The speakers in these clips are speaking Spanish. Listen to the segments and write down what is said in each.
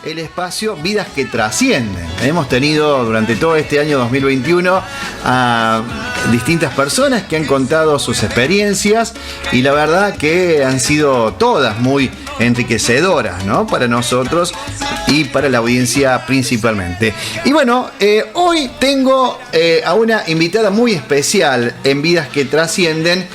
El espacio Vidas que Trascienden. Hemos tenido durante todo este año 2021 a distintas personas que han contado sus experiencias y la verdad que han sido todas muy enriquecedoras, ¿no? Para nosotros y para la audiencia principalmente. Y bueno, hoy tengo a una invitada muy especial en Vidas que Trascienden.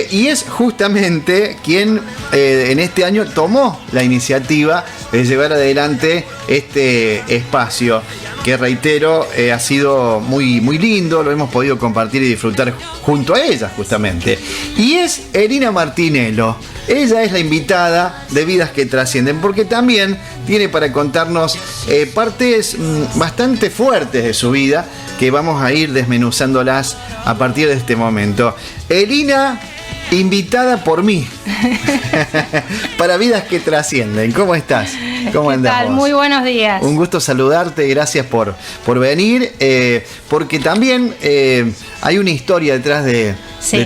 Y es justamente quien en este año tomó la iniciativa de llevar adelante este espacio que, reitero, ha sido muy, muy lindo, lo hemos podido compartir y disfrutar junto a ella justamente. Y es Elina Martinello. Ella es la invitada de Vidas que Trascienden porque también tiene para contarnos partes bastante fuertes de su vida que vamos a ir desmenuzándolas a partir de este momento. Elina, invitada por mí para Vidas que Trascienden. ¿Cómo estás? ¿Cómo andamos? ¿Qué tal? Muy buenos días. Un gusto saludarte, gracias por venir, porque también hay una historia detrás de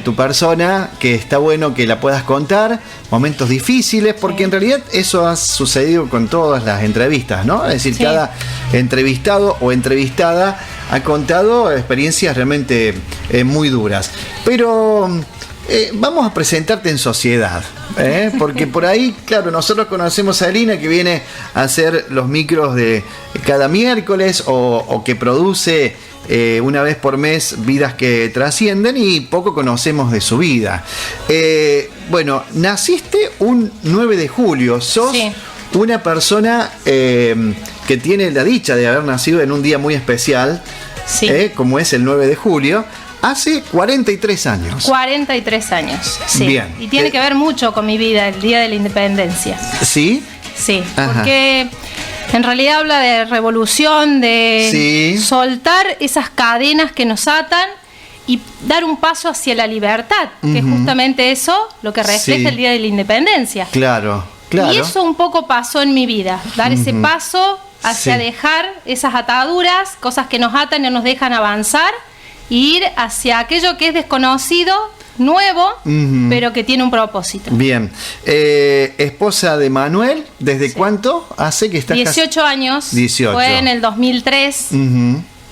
tu persona que está bueno que la puedas contar, momentos difíciles, porque en realidad eso ha sucedido con todas las entrevistas, ¿no? Es decir, cada entrevistado o entrevistada ha contado experiencias realmente muy duras. Pero vamos a presentarte en sociedad, porque por ahí, claro, nosotros conocemos a Elina que viene a hacer los micros de cada miércoles o que produce una vez por mes Vidas que Trascienden y poco conocemos de su vida. Bueno, naciste un 9 de julio, sos una persona que tiene la dicha de haber nacido en un día muy especial, como es el 9 de julio. Hace 43 años. 43 años, sí. Bien. Y tiene que ver mucho con mi vida, el Día de la Independencia. ¿Sí? Sí, porque en realidad habla de revolución, de soltar esas cadenas que nos atan y dar un paso hacia la libertad, que es justamente eso lo que refleja el Día de la Independencia. Claro, claro. Y eso un poco pasó en mi vida, dar ese paso hacia dejar esas ataduras, cosas que nos atan y nos dejan avanzar, ir hacia aquello que es desconocido, nuevo, pero que tiene un propósito. Bien. Esposa de Manuel, ¿desde cuánto hace que estás 18 años. 18. Fue en el 2003.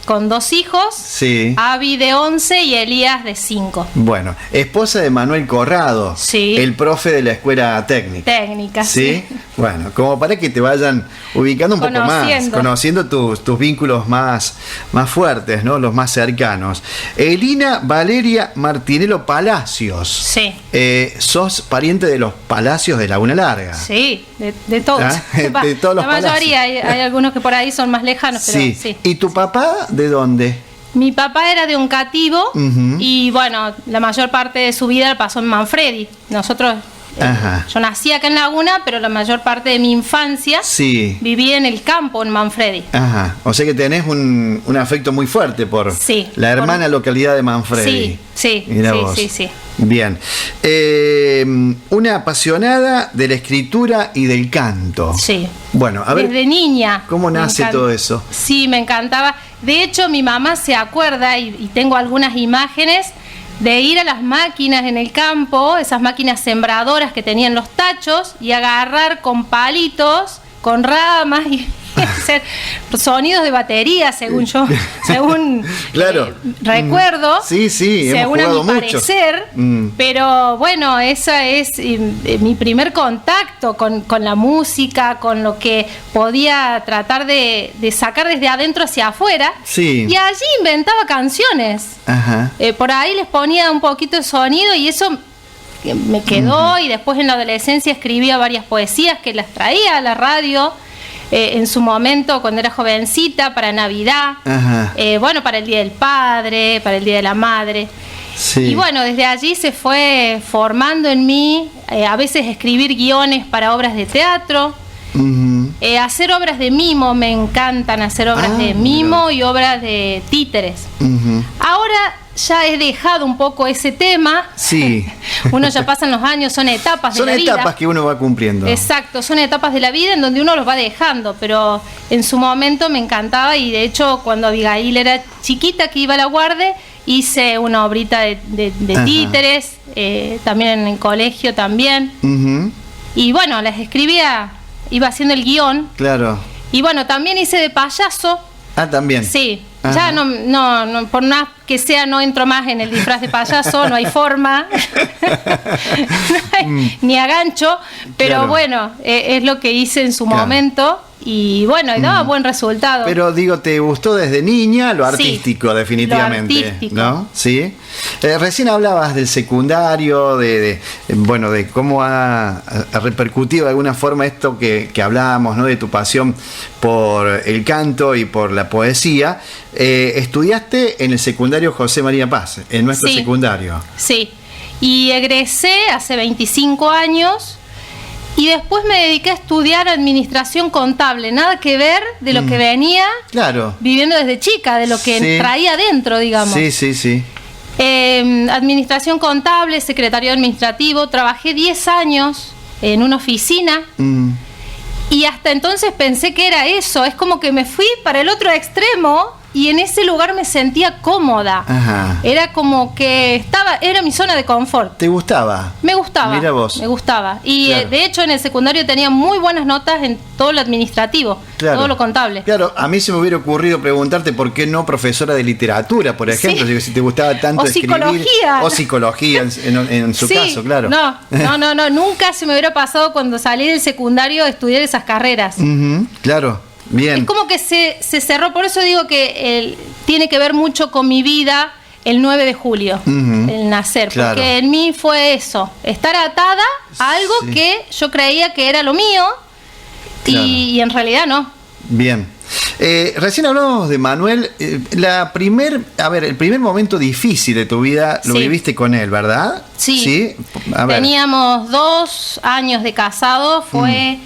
Con 2 hijos, Abby de 11 y Elías de 5. Bueno, esposa de Manuel Corrado, el profe de la escuela técnica. ¿Sí? Bueno, como para que te vayan ubicando un poco más, conociendo tus vínculos más fuertes, ¿no? Los más cercanos. Elina Valeria Martinello Palacios. Sí. Sos pariente de los Palacios de Laguna Larga. Sí, de todos. De todos los la mayoría, hay algunos que por ahí son más lejanos, pero sí. ¿Y tu papá de dónde? Mi papá era de Oncativo y bueno, la mayor parte de su vida la pasó en Manfredi. Nosotros, yo nací acá en Laguna, pero la mayor parte de mi infancia viví en el campo en Manfredi. Ajá. O sea que tenés un afecto muy fuerte por la hermana localidad de Manfredi. Sí. Bien. Una apasionada de la escritura y del canto. Sí. Bueno, a ver. Desde niña. ¿Cómo nace todo eso? Sí, me encantaba. De hecho, mi mamá se acuerda, y tengo algunas imágenes, de ir a las máquinas en el campo, esas máquinas sembradoras que tenían los tachos, y agarrar con palitos, con ramas y hacer sonidos de batería, según yo, según recuerdo, según a mi parecer, pero bueno, esa es mi primer contacto con la música, con lo que podía tratar de sacar desde adentro hacia afuera, y allí inventaba canciones. Por ahí les ponía un poquito de sonido y eso me quedó, y después en la adolescencia escribía varias poesías que las traía a la radio. En su momento, cuando era jovencita, para Navidad, bueno, para el Día del Padre, para el Día de la Madre. Y bueno, desde allí se fue formando en mí, a veces escribir guiones para obras de teatro, hacer obras de mimo, me encantan hacer obras de mimo y obras de títeres. Ahora ya he dejado un poco ese tema. Uno ya pasan los años, son etapas de la vida. Son etapas que uno va cumpliendo. Exacto, son etapas de la vida en donde uno los va dejando, pero en su momento me encantaba, y de hecho cuando Abigail era chiquita, que iba a la guardia, hice una obrita de títeres, también en el colegio también. Y bueno, las escribía iba haciendo el guión. Claro. Y bueno, también hice de payaso. Ah, también. Sí. Ajá. Ya no, por más que sea, no entro más en el disfraz de payaso, no hay forma. No hay, ni a gancho. Pero Claro. bueno, es lo que hice en su Claro. momento. Y bueno, y daba buen resultado. Pero digo, te gustó desde niña lo Sí, artístico, definitivamente. lo artístico. ¿No? Sí. Recién hablabas del secundario, de cómo ha repercutido de alguna forma esto que hablábamos, ¿no? De tu pasión por el canto y por la poesía. Estudiaste en el secundario José María Paz, en nuestro Sí. secundario. Sí. Y egresé hace 25 años. Y después me dediqué a estudiar administración contable, nada que ver de lo que venía Claro. viviendo desde chica, de lo que Sí. traía dentro, digamos. Sí. Administración contable, secretario administrativo, trabajé 10 años en una oficina y hasta entonces pensé que era eso, es como que me fui para el otro extremo y en ese lugar me sentía cómoda. Ajá. Era como que era mi zona de confort. ¿Te gustaba? Me gustaba. Mira vos. Me gustaba. Y Claro. de hecho en el secundario tenía muy buenas notas en todo lo administrativo, Claro. todo lo contable. Claro, a mí se me hubiera ocurrido preguntarte por qué no profesora de literatura, por ejemplo, Sí. si te gustaba tanto O escribir. psicología. O psicología en su Sí, caso, claro. No, nunca se me hubiera pasado cuando salí del secundario estudiar esas carreras. Ujú, claro, bien. Es como que se cerró, por eso digo que tiene que ver mucho con mi vida el 9 de julio, Ujú, el nacer, claro. porque en mí fue eso, estar atada a algo Sí. que yo creía que era lo mío Claro. y en realidad no. Bien. Recién hablábamos de Manuel. El primer momento difícil de tu vida lo Sí. viviste con él, ¿verdad? Sí. A ver. Teníamos 2 años de casado, fue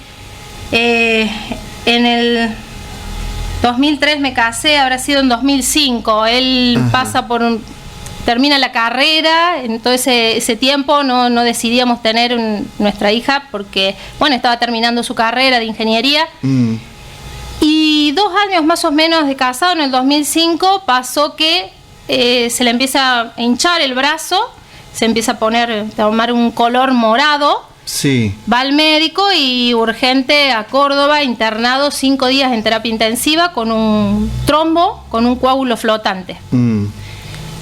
en el 2003 me casé, habrá sido en 2005. Él Ajá. termina la carrera, en todo ese tiempo no decidíamos tener nuestra hija porque, bueno, estaba terminando su carrera de ingeniería. Mm, Y 2 años más o menos de casado, en el 2005, pasó que se le empieza a hinchar el brazo, se empieza a tomar un color morado. sí. Va al médico y urgente a Córdoba, internado 5 días en terapia intensiva con un trombo, con un coágulo flotante. Mm,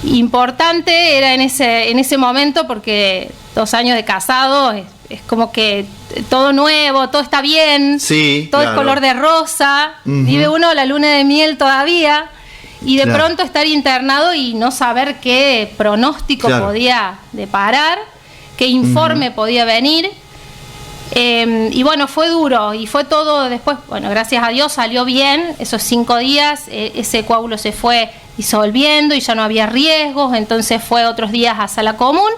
Importante era en ese momento porque 2 años de casado es como que todo nuevo, todo está bien, Sí, todo claro. es color de rosa, Ujú. vive uno la luna de miel todavía y de Claro. pronto estar internado y no saber qué pronóstico Claro. podía deparar, qué informe podía venir. Y bueno, fue duro y fue todo después, bueno, gracias a Dios salió bien esos 5 días, ese coágulo se fue disolviendo y ya no había riesgos, entonces fue otros días a sala común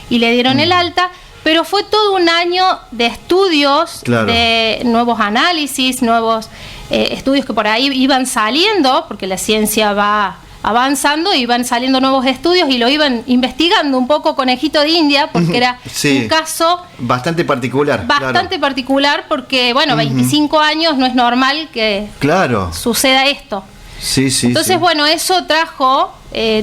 y le dieron el alta, pero fue todo un año de estudios, Claro. de nuevos análisis, nuevos estudios que por ahí iban saliendo, porque la ciencia va avanzando y van saliendo nuevos estudios y lo iban investigando un poco conejito de India, porque era Sí. un caso Bastante particular. bastante particular porque, bueno, 25 años no es normal que Claro. suceda esto. Sí. Entonces, sí. bueno, eso trajo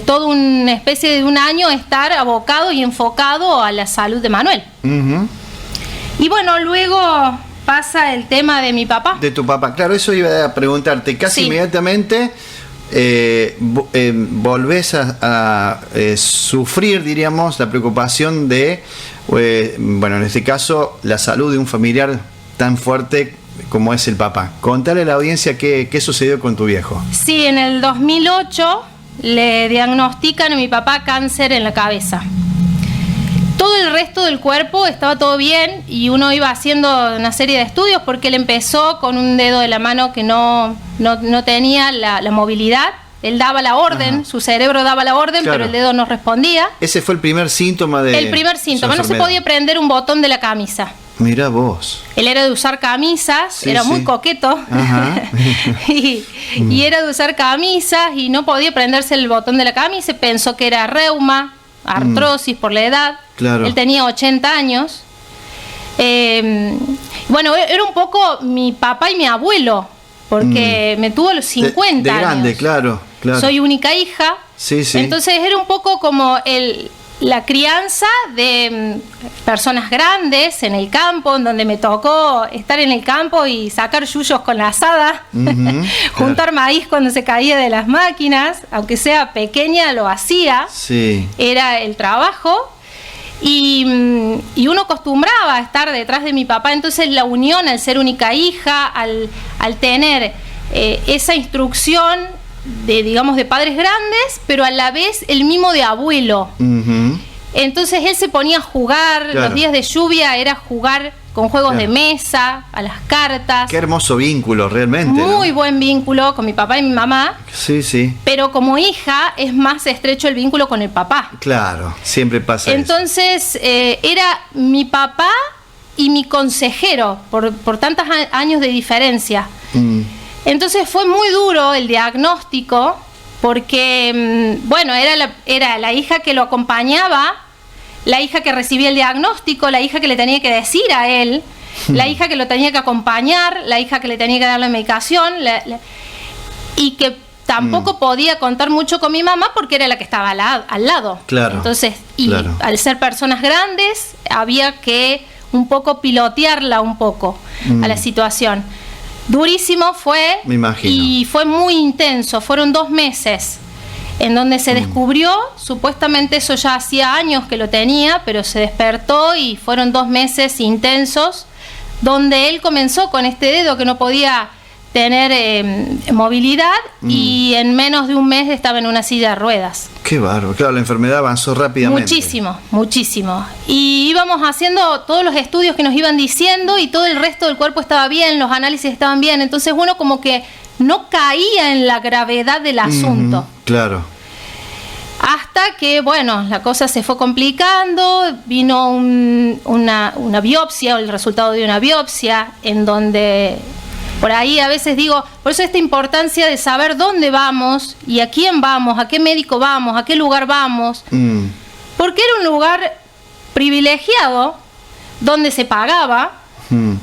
toda una especie de un año estar abocado y enfocado a la salud de Manuel. Ujú. Y bueno, luego pasa el tema de mi papá. De tu papá. Claro, eso iba a preguntarte. Casi Sí. inmediatamente volvés a sufrir, diríamos, la preocupación de, bueno, en este caso, la salud de un familiar tan fuerte como es el papá. Contale a la audiencia qué sucedió con tu viejo. Sí, en el 2008 le diagnostican a mi papá cáncer en la cabeza. Todo el resto del cuerpo estaba todo bien y uno iba haciendo una serie de estudios porque él empezó con un dedo de la mano que no tenía la movilidad. Él daba la orden, Ajá. su cerebro daba la orden, Claro. pero el dedo no respondía. Ese fue el primer síntoma de El primer síntoma, no se podía prender un botón de la camisa. Mira vos. Él era de usar camisas, Sí, era muy sí. coqueto, Ajá. y era de usar camisas y no podía prenderse el botón de la camisa, pensó que era reuma, artrosis por la edad. Claro. Él tenía 80 años. Bueno, era un poco mi papá y mi abuelo, porque me tuvo a los 50 de grande, años. claro. Soy única hija. Sí. Entonces era un poco como la crianza de personas grandes en el campo, en donde me tocó estar en el campo y sacar yuyos con la azada, juntar maíz cuando se caía de las máquinas, aunque sea pequeña lo hacía, era el trabajo. Y uno acostumbraba a estar detrás de mi papá, entonces la unión, al ser única hija, al tener esa instrucción de padres grandes, pero a la vez el mimo de abuelo. Entonces él se ponía a jugar, los días de lluvia era jugar con juegos de mesa, a las cartas. Qué hermoso vínculo, realmente. Muy buen vínculo con mi papá y mi mamá. Sí. Pero como hija es más estrecho el vínculo con el papá. Claro, siempre pasa Entonces, era mi papá y mi consejero por tantos años de diferencia. Entonces fue muy duro el diagnóstico porque, era la hija que lo acompañaba, la hija que recibía el diagnóstico, la hija que le tenía que decir a él, la hija que lo tenía que acompañar, la hija que le tenía que dar la medicación, y que tampoco podía contar mucho con mi mamá porque era la que estaba al lado. Claro. Entonces, al ser personas grandes, había que un poco pilotearla un poco a la situación. Durísimo fue, me imagino. Y fue muy intenso. Fueron 2 meses en donde se descubrió, supuestamente eso ya hacía años que lo tenía, pero se despertó y fueron 2 meses intensos, donde él comenzó con este dedo que no podía tener movilidad y en menos de un mes estaba en una silla de ruedas. Qué bárbaro, claro, la enfermedad avanzó rápidamente. Muchísimo. Y íbamos haciendo todos los estudios que nos iban diciendo y todo el resto del cuerpo estaba bien, los análisis estaban bien, entonces uno como que no caía en la gravedad del asunto. Claro. Hasta que, la cosa se fue complicando, vino una biopsia, o el resultado de una biopsia, en donde... Por ahí a veces digo, por eso esta importancia de saber dónde vamos y a quién vamos, a qué médico vamos, a qué lugar vamos. Porque era un lugar privilegiado donde se pagaba,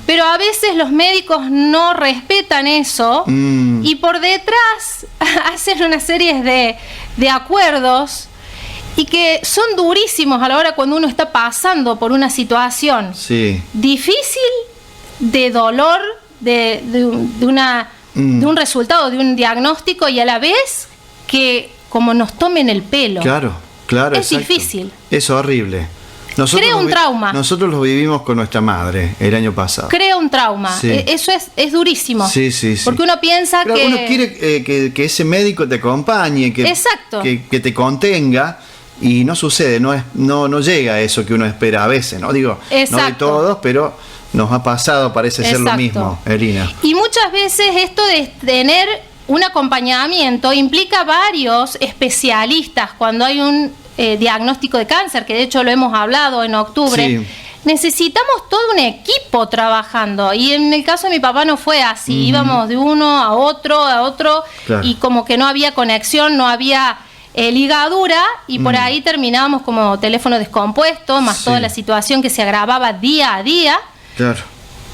pero a veces los médicos no respetan eso y por detrás hacen una serie de acuerdos y que son durísimos a la hora cuando uno está pasando por una situación difícil, de dolor, de un resultado, de un diagnóstico, y a la vez que como nos tomen el pelo. Claro, es difícil. Es horrible. Crea un trauma. Nosotros lo vivimos con nuestra madre el año pasado. Crea un trauma. Eso es durísimo. Sí. Porque uno piensa que... Uno quiere que ese médico te acompañe, que te contenga, y no sucede, no llega a eso que uno espera a veces, ¿no? Digo, no de todos, pero nos ha pasado, parece ser lo mismo, Erina. Y muchas veces esto de tener un acompañamiento implica varios especialistas cuando hay un diagnóstico de cáncer, que de hecho lo hemos hablado en octubre. Necesitamos todo un equipo trabajando, y en el caso de mi papá no fue así. Íbamos de uno a otro, y como que no había conexión, no había ligadura, y por ahí terminábamos como teléfono descompuesto, más toda la situación que se agravaba día a día. Claro.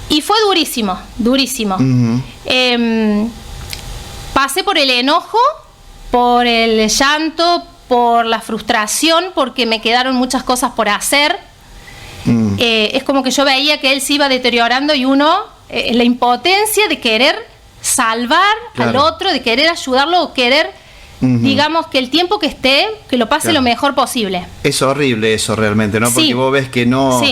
Y fue durísimo. Pasé por el enojo, por el llanto, por la frustración, porque me quedaron muchas cosas por hacer. Es como que yo veía que él se iba deteriorando y uno, la impotencia de querer salvar al otro, de querer ayudarlo, o querer, digamos, que el tiempo que esté, que lo pase lo mejor posible. Es horrible eso realmente, ¿no? Porque vos ves que no...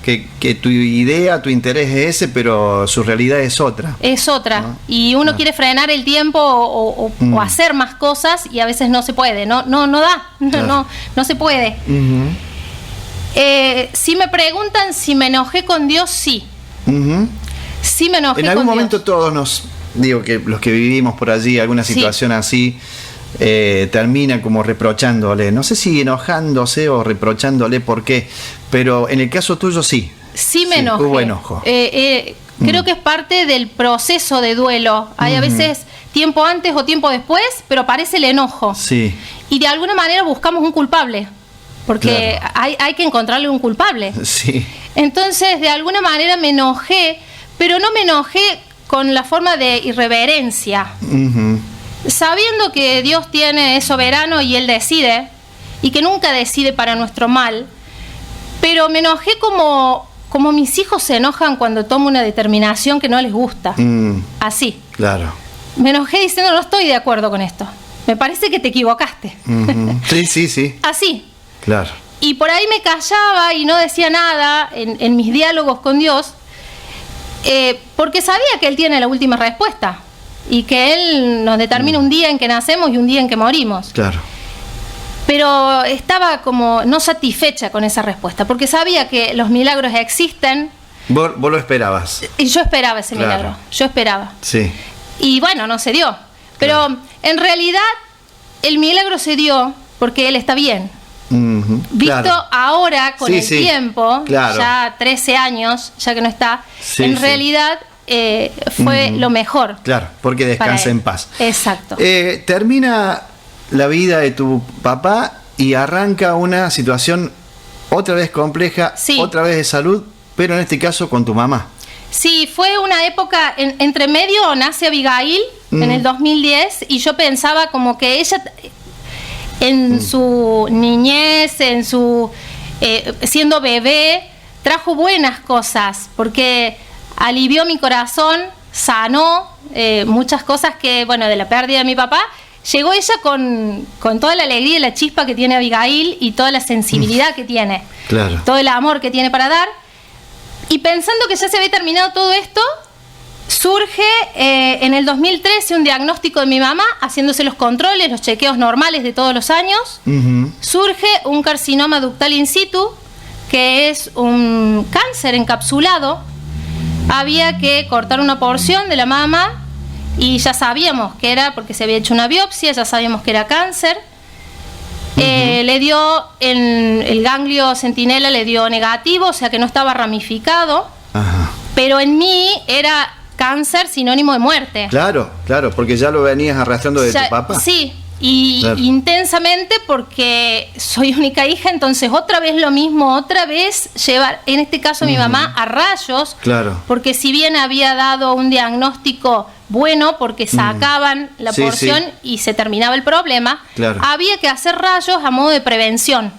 Que tu idea, tu interés es ese, pero su realidad es otra. Es otra. ¿No? Y uno quiere frenar el tiempo o hacer más cosas, y a veces no se puede. No da. No se puede. Si me preguntan si me enojé con Dios, sí. Sí me enojé con Dios. En algún momento todos digo que los que vivimos por allí, alguna situación así, termina como reprochándole, no sé si enojándose o reprochándole por qué, pero en el caso tuyo sí me enojé. Hubo enojo. Creo que es parte del proceso de duelo. Hay a veces tiempo antes o tiempo después, pero aparece el enojo, y de alguna manera buscamos un culpable, porque hay que encontrarle un culpable. Entonces de alguna manera me enojé, pero no me enojé con la forma de irreverencia, sabiendo que Dios es soberano y Él decide, y que nunca decide para nuestro mal, pero me enojé como mis hijos se enojan cuando tomo una determinación que no les gusta. Así. Claro. Me enojé diciendo, no estoy de acuerdo con esto. Me parece que te equivocaste. Sí. Así. Claro. Y por ahí me callaba y no decía nada en mis diálogos con Dios, porque sabía que Él tiene la última respuesta y que Él nos determina un día en que nacemos y un día en que morimos. Claro. Pero estaba como no satisfecha con esa respuesta, porque sabía que los milagros existen. Vos lo esperabas. Y yo esperaba ese milagro, yo esperaba. Sí. Y bueno, no se dio. Pero en realidad el milagro se dio porque Él está bien. Visto ahora con el tiempo, ya 13 años, ya que no está, en realidad fue lo mejor. Claro, porque descansa en paz. Exacto. Termina la vida de tu papá y arranca una situación otra vez compleja, otra vez de salud, pero en este caso con tu mamá. Sí, fue una época, entre medio nace Abigail en el 2010 y yo pensaba como que ella en su niñez, en su siendo bebé, trajo buenas cosas porque alivió mi corazón, sanó muchas cosas que, bueno, de la pérdida de mi papá. Llegó ella con toda la alegría y la chispa que tiene Abigail y toda la sensibilidad que tiene, todo el amor que tiene para dar. Y pensando que ya se había terminado todo esto, surge en el 2013 un diagnóstico de mi mamá, haciéndose los controles, los chequeos normales de todos los años. Surge un carcinoma ductal in situ, que es un cáncer encapsulado. Había que cortar una porción de la mama y ya sabíamos que era, porque se había hecho una biopsia, ya sabíamos que era cáncer. Le dio en el ganglio centinela, le dio negativo, o sea que no estaba ramificado. Pero en mí era cáncer sinónimo de muerte. Claro, porque ya lo venías arrastrando de tu papá. Sí, y intensamente porque soy única hija, entonces otra vez lo mismo, otra vez llevar, en este caso mi mamá, a rayos, porque si bien había dado un diagnóstico bueno, porque sacaban la porción y se terminaba el problema, había que hacer rayos a modo de prevención.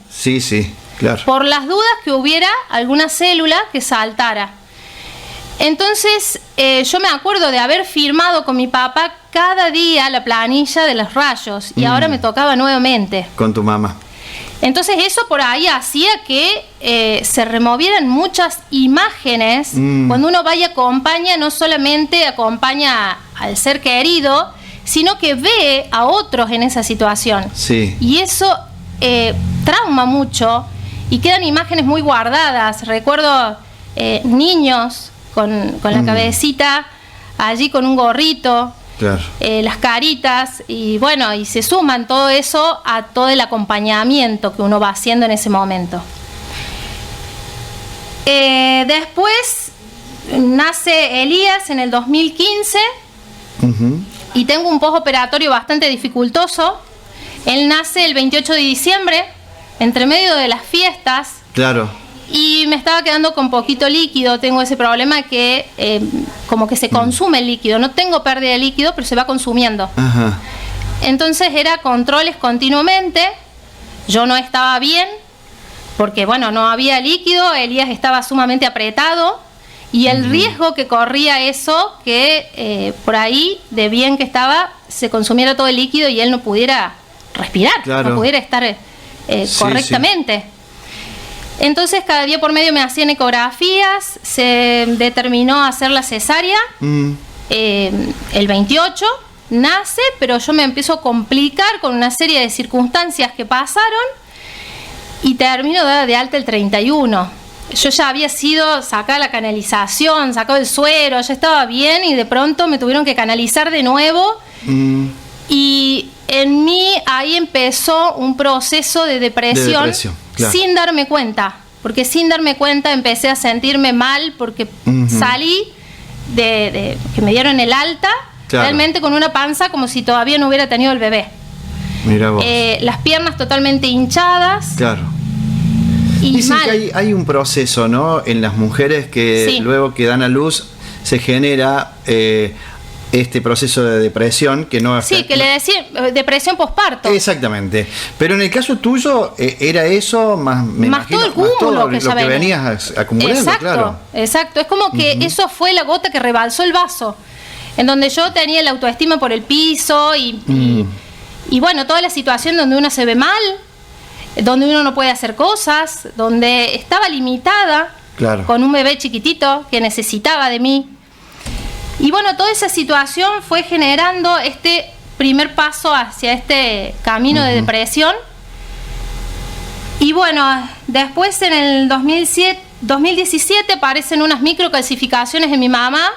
Por las dudas que hubiera alguna célula que saltara. Entonces, yo me acuerdo de haber firmado con mi papá cada día la planilla de los rayos y ahora me tocaba nuevamente. Con tu mamá. Entonces eso por ahí hacía que se removieran muchas imágenes. Cuando uno va y acompaña, no solamente acompaña al ser querido, sino que ve a otros en esa situación. Y eso trauma mucho y quedan imágenes muy guardadas. Recuerdo niños con la cabecita allí con un gorrito, las caritas, y bueno, y se suman todo eso a todo el acompañamiento que uno va haciendo en ese momento. Después nace Elías en el 2015 y tengo un postoperatorio bastante dificultoso. Él nace el 28 de diciembre, entre medio de las fiestas. Y me estaba quedando con poquito líquido. Tengo ese problema que como que se consume el líquido. No tengo pérdida de líquido, pero se va consumiendo. Entonces era controles continuamente. Yo no estaba bien porque, bueno, no había líquido. Elías estaba sumamente apretado. Y el riesgo que corría eso, que por ahí, de bien que estaba, se consumiera todo el líquido y él no pudiera respirar, no pudiera estar correctamente. Entonces cada día por medio me hacían ecografías, se determinó hacer la cesárea, el 28 nace, pero yo me empiezo a complicar con una serie de circunstancias que pasaron y termino de alta el 31. Yo ya había sido sacada la canalización, sacado el suero, ya estaba bien y de pronto me tuvieron que canalizar de nuevo. Y en mí ahí empezó un proceso de depresión sin darme cuenta, porque sin darme cuenta empecé a sentirme mal porque salí de que me dieron el alta realmente con una panza como si todavía no hubiera tenido el bebé. Mira vos. Las piernas totalmente hinchadas. Y dicen que hay un proceso, ¿no? En las mujeres que luego que dan a luz se genera este proceso de depresión que no... Sí, que le decían depresión posparto. Exactamente. Pero en el caso tuyo, ¿era eso más, me más imagino, todo el cúmulo lo que que venías acumulando? Exacto, claro. exacto. Es como que eso fue la gota que rebalsó el vaso, en donde yo tenía la autoestima por el piso y bueno, toda la situación donde uno se ve mal, donde uno no puede hacer cosas, donde estaba limitada, claro, con un bebé chiquitito que necesitaba de mí. Y bueno, toda esa situación fue generando este primer paso hacia este camino de depresión. Y bueno, después en el 2017 aparecen unas microcalcificaciones en mi mamá,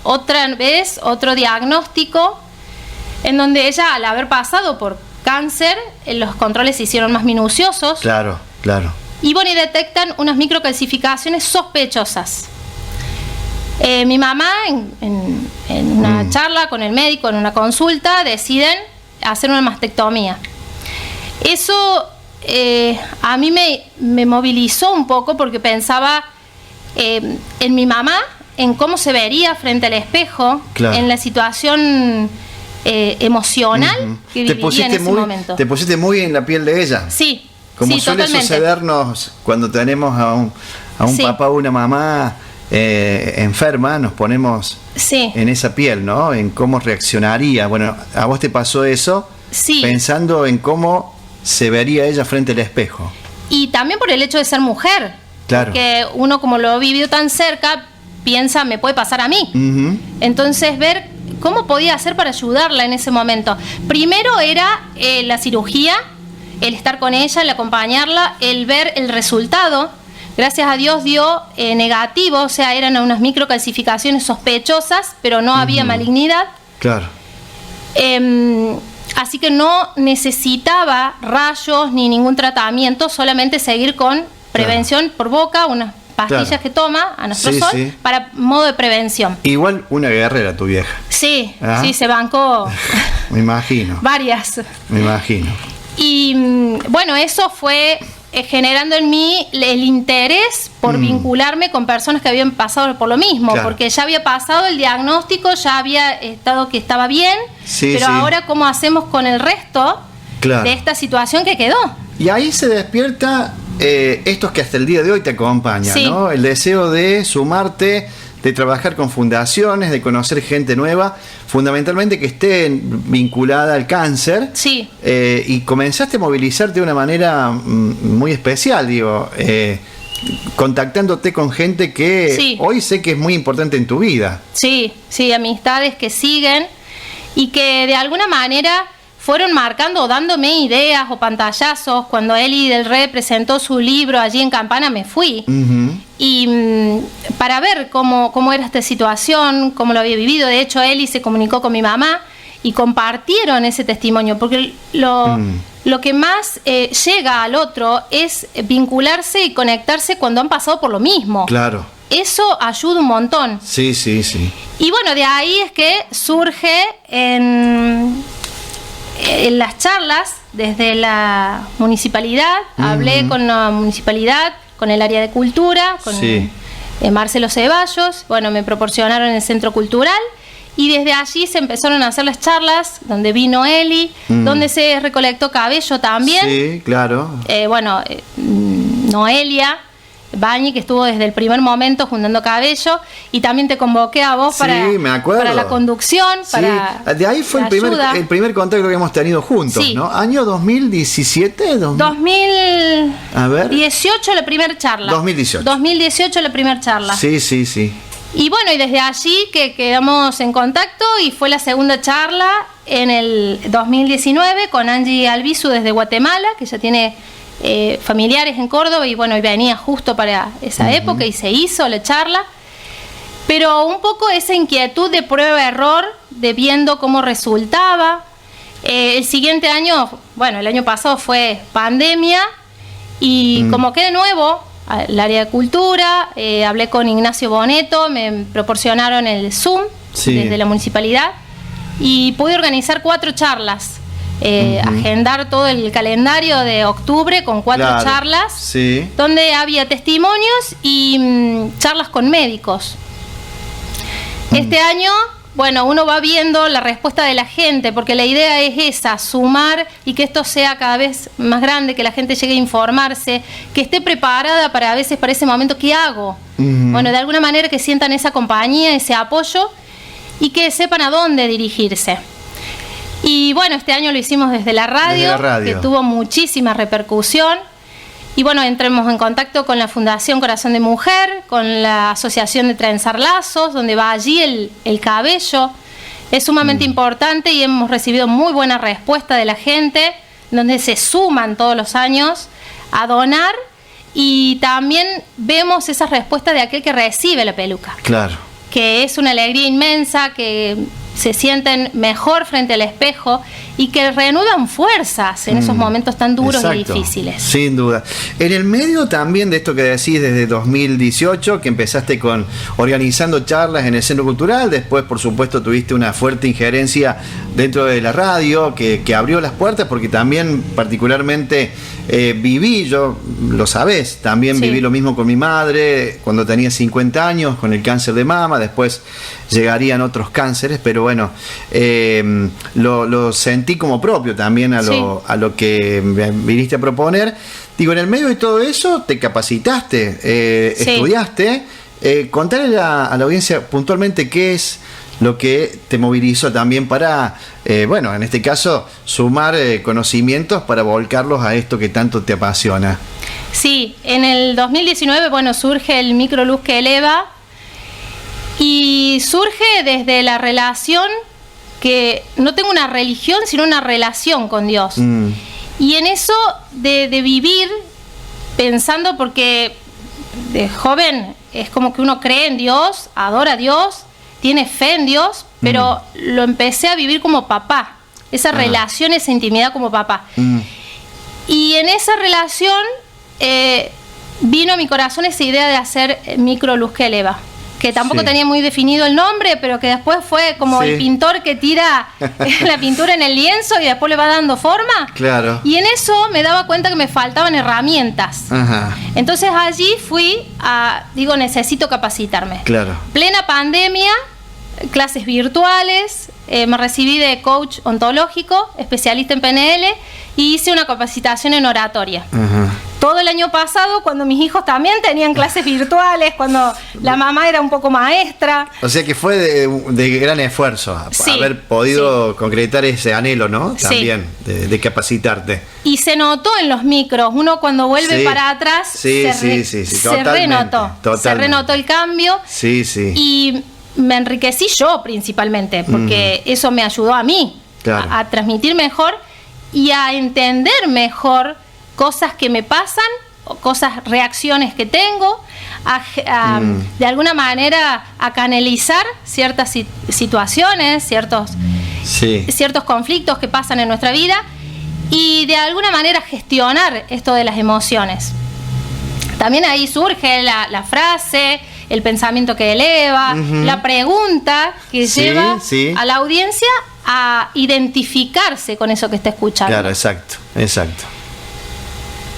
otra vez otro diagnóstico, en donde ella, al haber pasado por cáncer, los controles se hicieron más minuciosos. Claro, claro. Y bueno, y detectan unas microcalcificaciones sospechosas. Mi mamá, en una charla con el médico, en una consulta, deciden hacer una mastectomía. Eso a mí me movilizó un poco porque pensaba en mi mamá, en cómo se vería frente al espejo, claro, en la situación emocional que vivía en ese momento. Te pusiste muy en la piel de ella. Sí, como sí, suele totalmente sucedernos cuando tenemos a un sí, papá o una mamá enferma, nos ponemos sí, en esa piel, ¿no? En cómo reaccionaría. Bueno, a vos te pasó eso, sí, pensando en cómo se vería ella frente al espejo. Y también por el hecho de ser mujer. Claro. Porque uno, como lo ha vivido tan cerca, piensa, me puede pasar a mí. Entonces, ver cómo podía hacer para ayudarla en ese momento. Primero era la cirugía, el estar con ella, el acompañarla, el ver el resultado. Gracias a Dios dio negativo, o sea, eran unas microcalcificaciones sospechosas, pero no había malignidad. Claro. Así que no necesitaba rayos ni ningún tratamiento, solamente seguir con prevención, claro, por boca, unas pastillas, claro, que toma, anastrozol, sí, sí, para modo de prevención. Igual una guerrera tu vieja. Sí, sí, se bancó. Me imagino. Varias. Me imagino. Y bueno, eso fue generando en mí el interés por vincularme con personas que habían pasado por lo mismo, claro, porque ya había pasado el diagnóstico, ya había estado que estaba bien, sí, pero sí, ahora cómo hacemos con el resto, claro, de esta situación que quedó. Y ahí se despierta estos que hasta el día de hoy te acompañan, sí, ¿no? El deseo de sumarte, de trabajar con fundaciones, de conocer gente nueva, fundamentalmente que esté vinculada al cáncer. Sí. Y comenzaste a movilizarte de una manera muy especial, digo, contactándote con gente que sí, hoy sé que es muy importante en tu vida. Sí, sí, amistades que siguen y que de alguna manera fueron marcando o dándome ideas o pantallazos. Cuando Eli del Rey presentó su libro allí en Campana, me fui. Y para ver cómo era esta situación, cómo lo había vivido. De hecho, Eli se comunicó con mi mamá y compartieron ese testimonio, porque lo que más llega al otro es vincularse y conectarse cuando han pasado por lo mismo. Claro. Eso ayuda un montón. Sí, sí, sí. Y bueno, de ahí es que surge en las charlas desde la municipalidad. Hablé con la municipalidad, con el área de cultura, con sí, Marcelo Ceballos. Bueno, me proporcionaron el centro cultural y desde allí se empezaron a hacer las charlas, donde vino Eli, donde se recolectó cabello también. Sí, claro. Noelia Bañi, que estuvo desde el primer momento juntando cabello, y también te convoqué a vos, sí, para la conducción, sí, para de ahí fue el primer contacto que hemos tenido juntos, sí, ¿no? ¿Año 2017? 2018 la primera charla. 2018 la primera charla. Sí, sí, sí. Y bueno, y desde allí que quedamos en contacto, y fue la segunda charla en el 2019 con Angie Albizu desde Guatemala, que ya tiene familiares en Córdoba, y bueno, y venía justo para esa época y se hizo la charla. Pero un poco esa inquietud de prueba-error, de viendo cómo resultaba. El siguiente año, bueno, el año pasado fue pandemia, y como que de nuevo, el área de cultura, hablé con Ignacio Boneto, me proporcionaron el Zoom, sí, desde la municipalidad, y pude organizar 4 charlas. Agendar todo el calendario de octubre con 4 claro, charlas, sí, donde había testimonios y charlas con médicos. Este año bueno, uno va viendo la respuesta de la gente, porque la idea es esa, sumar y que esto sea cada vez más grande, que la gente llegue a informarse, que esté preparada para a veces para ese momento, ¿qué hago? Bueno, de alguna manera que sientan esa compañía, ese apoyo y que sepan a dónde dirigirse. Y bueno, este año lo hicimos desde la radio, que tuvo muchísima repercusión. Y bueno, entremos en contacto con la Fundación Corazón de Mujer, con la Asociación de Trenzar Lazos, donde va allí el cabello. Es sumamente importante y hemos recibido muy buena respuesta de la gente, donde se suman todos los años a donar y también vemos esa respuesta de aquel que recibe la peluca. Claro. Que es una alegría inmensa, que se sienten mejor frente al espejo y que reanudan fuerzas en esos momentos tan duros y difíciles. Sin duda. En el medio también de esto que decís desde 2018, que empezaste organizando charlas en el Centro Cultural, después por supuesto tuviste una fuerte injerencia dentro de la radio que abrió las puertas, porque también particularmente viví, yo lo sabés, también viví lo mismo con mi madre cuando tenía 50 años con el cáncer de mama, después llegarían otros cánceres, pero bueno, lo sentí como propio también a lo que viniste a proponer. Digo, en el medio de todo eso te capacitaste, estudiaste. Contarle a la audiencia puntualmente qué es lo que te movilizó también para, bueno, en este caso, sumar conocimientos para volcarlos a esto que tanto te apasiona. Sí, en el 2019, bueno, surge el Microluz que Eleva. Y surge desde la relación, que no tengo una religión, sino una relación con Dios. Y en eso de vivir pensando, porque de joven es como que uno cree en Dios, adora a Dios, tiene fe en Dios, pero lo empecé a vivir como papá, esa relación, esa intimidad como papá. Y en esa relación vino a mi corazón esa idea de hacer Microluz que Eleva, que tampoco tenía muy definido el nombre, pero que después fue como el pintor que tira la pintura en el lienzo y después le va dando forma. Claro. Y en eso me daba cuenta que me faltaban herramientas. Entonces allí fui digo, necesito capacitarme. Claro. Plena pandemia, clases virtuales, me recibí de coach ontológico, especialista en PNL, y hice una capacitación en oratoria. Todo el año pasado, cuando mis hijos también tenían clases virtuales, cuando la mamá era un poco maestra. O sea que fue de gran esfuerzo haber podido concretar ese anhelo, ¿no? También de capacitarte. Y se notó en los micros. Uno cuando vuelve para atrás se renotó. Se renotó el cambio. Y me enriquecí yo principalmente, porque eso me ayudó a mí a transmitir mejor y a entender mejor cosas que me pasan, reacciones que tengo, de alguna manera a canalizar ciertas situaciones, ciertos conflictos que pasan en nuestra vida y de alguna manera gestionar esto de las emociones. También ahí surge la frase, el pensamiento que eleva, la pregunta que lleva a la audiencia a identificarse con eso que está escuchando. Claro, exacto.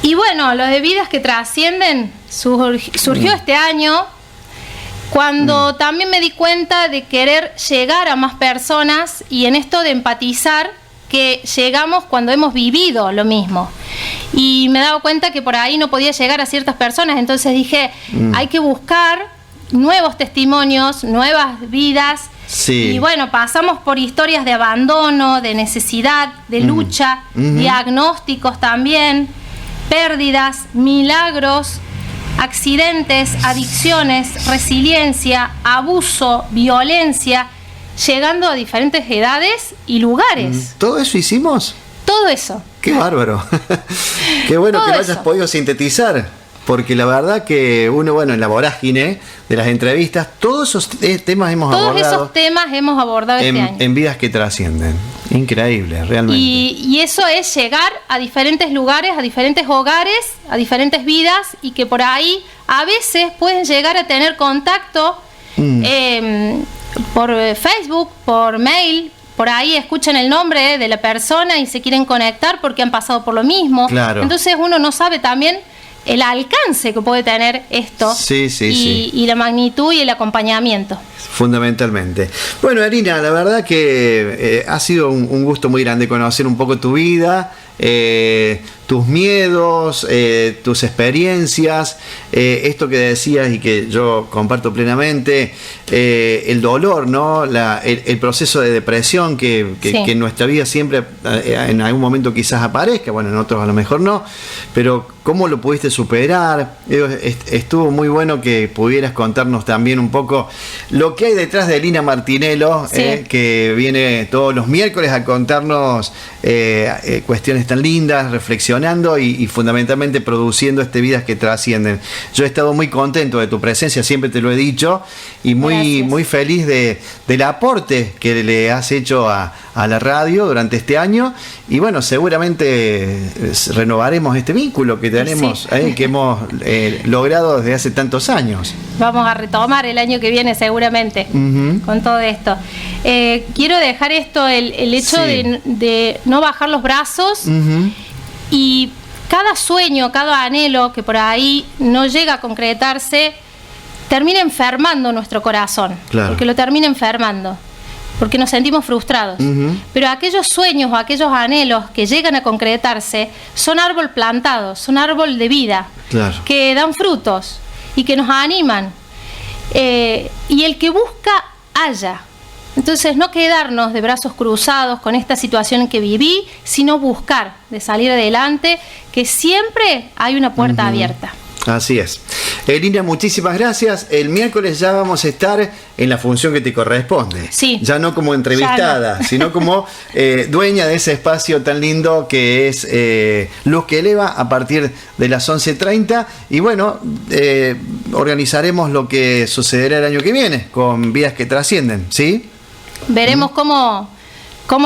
Y bueno, lo de Vidas que Trascienden surgió este año, cuando también me di cuenta de querer llegar a más personas y en esto de empatizar, que llegamos cuando hemos vivido lo mismo. Y me he dado cuenta que por ahí no podía llegar a ciertas personas, entonces dije, hay que buscar nuevos testimonios, nuevas vidas. Y bueno, pasamos por historias de abandono, de necesidad, de lucha, diagnósticos también, pérdidas, milagros, accidentes, adicciones, resiliencia, abuso, violencia, llegando a diferentes edades y lugares. ¿Todo eso hicimos? Todo eso. ¡Qué bárbaro! Qué bueno que lo hayas podido sintetizar. Porque la verdad que uno, bueno, en la vorágine de las entrevistas, todos esos temas hemos abordado. Todos esos temas hemos abordado este año. En Vidas que Trascienden. Increíble, realmente. Y eso es llegar a diferentes lugares, a diferentes hogares, a diferentes vidas, y que por ahí a veces pueden llegar a tener contacto por Facebook, por mail. Por ahí escuchan el nombre de la persona y se quieren conectar porque han pasado por lo mismo. Claro. Entonces uno no sabe también el alcance que puede tener esto y la magnitud y el acompañamiento. Fundamentalmente. Bueno, Arina, la verdad que ha sido un gusto muy grande conocer un poco tu vida, tus miedos, tus experiencias, esto que decías y que yo comparto plenamente, el dolor, ¿no? El proceso de depresión que en nuestra vida siempre en algún momento quizás aparezca, bueno, en otros a lo mejor no, pero ¿cómo lo pudiste superar? Estuvo muy bueno que pudieras contarnos también un poco lo que hay detrás de Lina Martinello, que viene todos los miércoles a contarnos cuestiones tan lindas, reflexionando y fundamentalmente produciendo Vidas que Trascienden. Yo he estado muy contento de tu presencia, siempre te lo he dicho, y muy feliz del aporte que le has hecho a la radio durante este año, y bueno, seguramente renovaremos este vínculo que tenemos, que hemos logrado desde hace tantos años. Vamos a retomar el año que viene seguramente con todo esto. Quiero dejar esto, el hecho de no bajar los brazos, y cada sueño, cada anhelo que por ahí no llega a concretarse termina enfermando nuestro corazón, porque lo termina enfermando, porque nos sentimos frustrados. Pero aquellos sueños o aquellos anhelos que llegan a concretarse son árbol plantado, son árbol de vida, que dan frutos y que nos animan. Y el que busca, halla. Entonces, no quedarnos de brazos cruzados con esta situación que viví, sino buscar de salir adelante, que siempre hay una puerta abierta. Así es. Lina, muchísimas gracias. El miércoles ya vamos a estar en la función que te corresponde. Ya no como entrevistada, sino como dueña de ese espacio tan lindo que es Luz que Eleva, a partir de las 11:30. Y bueno, organizaremos lo que sucederá el año que viene con Vidas que Trascienden, ¿sí? Veremos cómo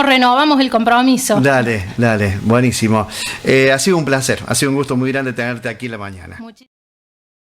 renovamos el compromiso. Dale, buenísimo. Ha sido un placer, ha sido un gusto muy grande tenerte aquí en la mañana.